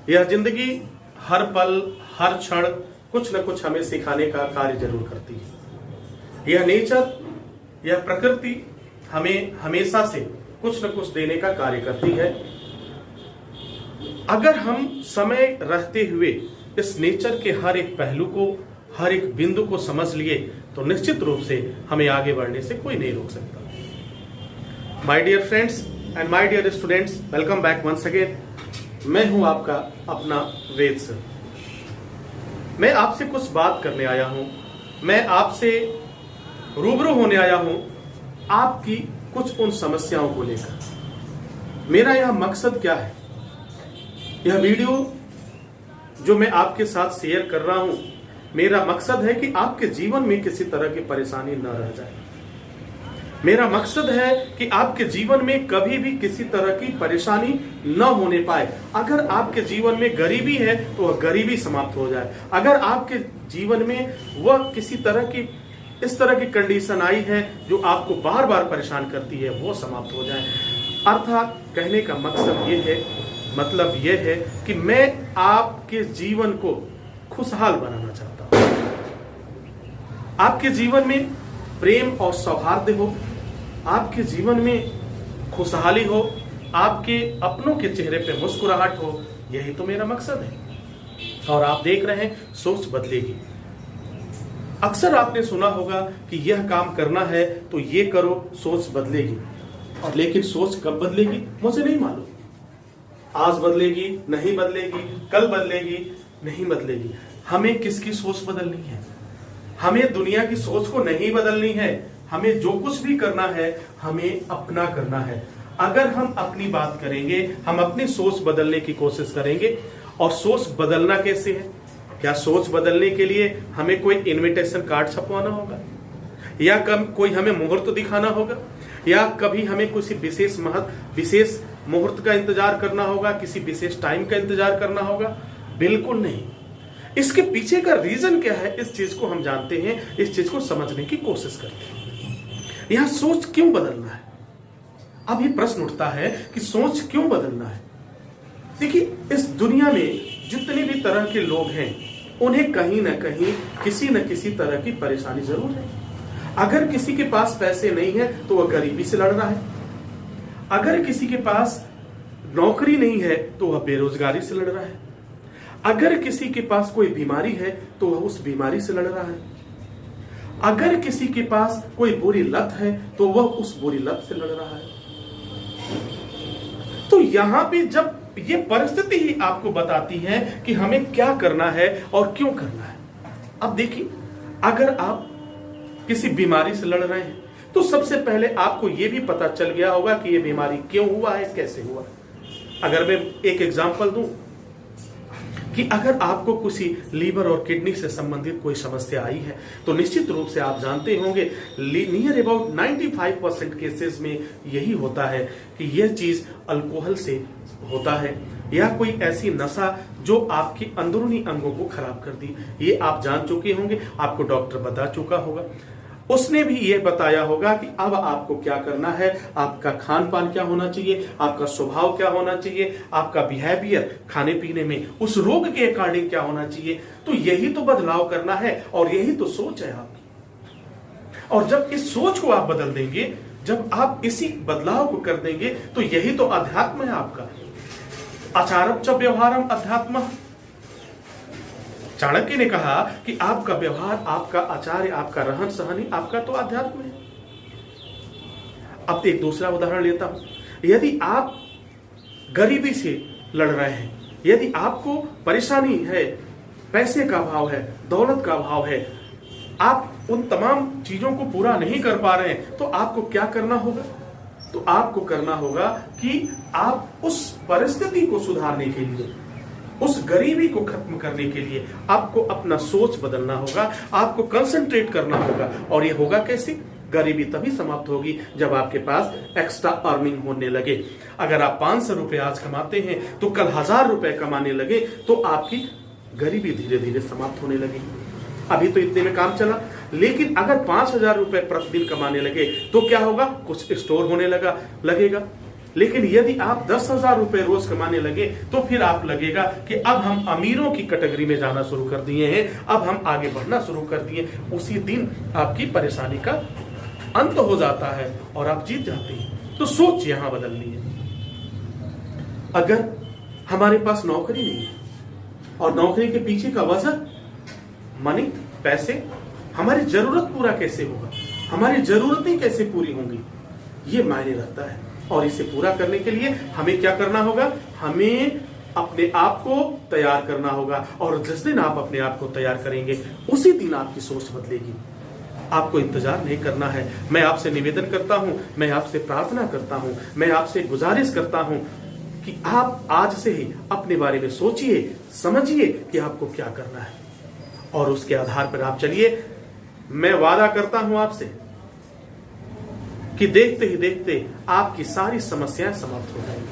यह जिंदगी हर पल हर क्षण कुछ न कुछ हमें सिखाने का कार्य जरूर करती है। यह नेचर, यह प्रकृति हमें हमेशा से कुछ न कुछ देने का कार्य करती है। अगर हम समय रहते हुए इस नेचर के हर एक पहलू को, हर एक बिंदु को समझ लिए तो निश्चित रूप से हमें आगे बढ़ने से कोई नहीं रोक सकता। My dear friends and my dear students, welcome back once again. मैं हूं आपका अपना वेद सर। मैं आपसे कुछ बात करने आया हूं, मैं आपसे रूबरू होने आया हूं आपकी कुछ उन समस्याओं को लेकर। मेरा यह मकसद क्या है, यह वीडियो जो मैं आपके साथ शेयर कर रहा हूं, मेरा मकसद है कि आपके जीवन में किसी तरह की परेशानी न रह जाए। मेरा मकसद है कि आपके जीवन में कभी भी किसी तरह की परेशानी न होने पाए। अगर आपके जीवन में गरीबी है तो वह गरीबी समाप्त हो जाए। अगर आपके जीवन में वह किसी तरह की इस तरह की कंडीशन आई है जो आपको बार बार परेशान करती है, वो समाप्त हो जाए। अर्थात कहने का मकसद ये है, मतलब ये है कि मैं आपके जीवन को खुशहाल बनाना चाहता हूं। आपके जीवन में प्रेम और सौहार्द हो, आपके जीवन में खुशहाली हो, आपके अपनों के चेहरे पे मुस्कुराहट हो, यही तो मेरा मकसद है। और आप देख रहे हैं सोच बदलेगी। अक्सर आपने सुना होगा कि यह काम करना है तो ये करो, सोच बदलेगी। और लेकिन सोच कब बदलेगी मुझे नहीं मालूम। आज बदलेगी, नहीं बदलेगी, कल बदलेगी, नहीं बदलेगी। हमें किसकी सोच बदलनी है? हमें दुनिया की सोच को नहीं बदलनी है। हमें जो कुछ भी करना है हमें अपना करना है। अगर हम अपनी बात करेंगे, हम अपनी सोच बदलने की कोशिश करेंगे। और सोच बदलना कैसे है? क्या सोच बदलने के लिए हमें कोई इनविटेशन कार्ड छपवाना होगा, या कोई हमें मुहूर्त दिखाना होगा, या कभी हमें किसी विशेष मुहूर्त का इंतजार करना होगा, किसी विशेष टाइम का इंतजार करना होगा? बिल्कुल नहीं। इसके पीछे का रीजन क्या है, इस चीज को हम जानते हैं, इस चीज को समझने की कोशिश करते हैं। यह सोच क्यों बदलना है? अब ये प्रश्न उठता है कि सोच क्यों बदलना है। देखिए, इस दुनिया में जितने भी तरह के लोग हैं उन्हें कहीं ना कहीं किसी न किसी तरह की परेशानी जरूर है। अगर किसी के पास पैसे नहीं है तो वह गरीबी से लड़ रहा है। अगर किसी के पास नौकरी नहीं है तो वह बेरोजगारी से लड़ रहा है। अगर किसी के पास कोई बीमारी है तो वह उस बीमारी से लड़ रहा है। अगर किसी के पास कोई बुरी लत है तो वह उस बुरी लत से लड़ रहा है। तो यहां पे जब ये परिस्थिति ही आपको बताती है कि हमें क्या करना है और क्यों करना है। अब देखिए, अगर आप किसी बीमारी से लड़ रहे हैं तो सबसे पहले आपको यह भी पता चल गया होगा कि यह बीमारी क्यों हुआ है, कैसे हुआ। अगर मैं एक एग्जांपल दूं कि अगर आपको किसी लीवर और किडनी से संबंधित कोई समस्या आई है तो निश्चित रूप से आप जानते होंगे नियर अबाउट 95% केसेस में यही होता है कि यह चीज अल्कोहल से होता है, या कोई ऐसी नशा जो आपकी अंदरूनी अंगों को खराब कर दी। ये आप जान चुके होंगे, आपको डॉक्टर बता चुका होगा। उसने भी यह बताया होगा कि अब आपको क्या करना है, आपका खान पान क्या होना चाहिए, आपका स्वभाव क्या होना चाहिए, आपका बिहेवियर खाने पीने में उस रोग के अकॉर्डिंग क्या होना चाहिए। तो यही तो बदलाव करना है और यही तो सोच है आपकी। और जब इस सोच को आप बदल देंगे, जब आप इसी बदलाव को कर देंगे, तो यही तो अध्यात्म है आपका। आचारम च व्यवहारम अध्यात्म। चाणक्य ने कहा कि आपका व्यवहार, आपका आचार्य, आपका रहन सहन ही आपका तो अध्यात्म है। अब एक दूसरा उदाहरण लेता हूं। यदि आप गरीबी से लड़ रहे हैं, यदि आपको परेशानी है, पैसे का अभाव है, दौलत का अभाव है, आप उन तमाम चीजों को पूरा नहीं कर पा रहे हैं, तो आपको क्या करना होगा? तो आपको करना होगा कि आप उस परिस्थिति को सुधारने के लिए, उस गरीबी को खत्म करने के लिए आपको अपना सोच बदलना होगा, आपको कंसंट्रेट करना होगा। और ये होगा कैसे? गरीबी तभी समाप्त होगी जब आपके पास एक्स्ट्रा अर्निंग होने लगे। अगर आप 500 रुपए आज कमाते हैं तो कल 1000 रुपए कमाने लगे तो आपकी गरीबी धीरे धीरे समाप्त होने लगेगी। अभी तो इतने में काम चला, लेकिन अगर 5000 रुपए प्रतिदिन कमाने लगे तो क्या होगा? कुछ स्टोर होने लगेगा। लेकिन यदि आप 10,000 रुपए रोज कमाने लगे तो फिर आप लगेगा कि अब हम अमीरों की कैटेगरी में जाना शुरू कर दिए हैं, अब हम आगे बढ़ना शुरू कर दिए। उसी दिन आपकी परेशानी का अंत हो जाता है और आप जीत जाते हैं। तो सोच यहां बदलनी है। अगर हमारे पास नौकरी नहीं है और नौकरी के पीछे का वजह मनी, पैसे, हमारी जरूरत पूरा कैसे होगा, हमारी जरूरतें कैसे पूरी होंगी, ये मायने रखता है। और इसे पूरा करने के लिए हमें क्या करना होगा, हमें अपने आप को तैयार करना होगा। और जिस दिन आप अपने आप को तैयार करेंगे उसी दिन आपकी सोच बदलेगी। आपको इंतजार नहीं करना है। मैं आपसे निवेदन करता हूं, मैं आपसे प्रार्थना करता हूं, मैं आपसे गुजारिश करता हूं कि आप आज से ही अपने बारे में सोचिए, समझिए कि आपको क्या करना है और उसके आधार पर आप चलिए। मैं वादा करता हूं आपसे कि देखते ही देखते आपकी सारी समस्याएं समाप्त हो जाएंगी,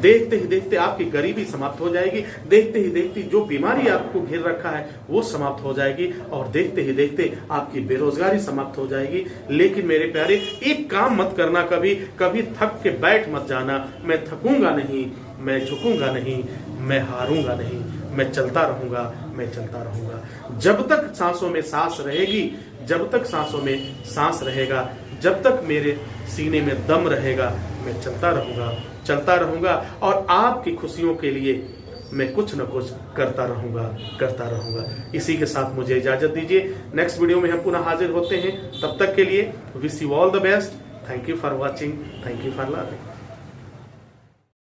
देखते ही देखते आपकी गरीबी समाप्त हो जाएगी, देखते ही देखते जो बीमारी आपको घेर रखा है वो समाप्त हो जाएगी, और देखते ही देखते आपकी बेरोजगारी समाप्त हो जाएगी। लेकिन मेरे प्यारे, एक काम मत करना, कभी कभी थक के बैठ मत जाना। मैं थकूंगा नहीं, मैं झुकूंगा नहीं, मैं हारूंगा नहीं, मैं चलता रहूंगा, मैं चलता रहूंगा। जब तक सांसों में सांस रहेगी, जब तक सांसों में सांस रहेगा, जब तक मेरे सीने में दम रहेगा, मैं चलता रहूंगा, चलता रहूंगा। और आपकी खुशियों के लिए मैं कुछ न कुछ करता रहूंगा, करता रहूंगा। इसी के साथ मुझे इजाजत दीजिए। नेक्स्ट वीडियो में हम पुनः हाजिर होते हैं। तब तक के लिए wish you all the best. Thank you for watching, thank you for loving.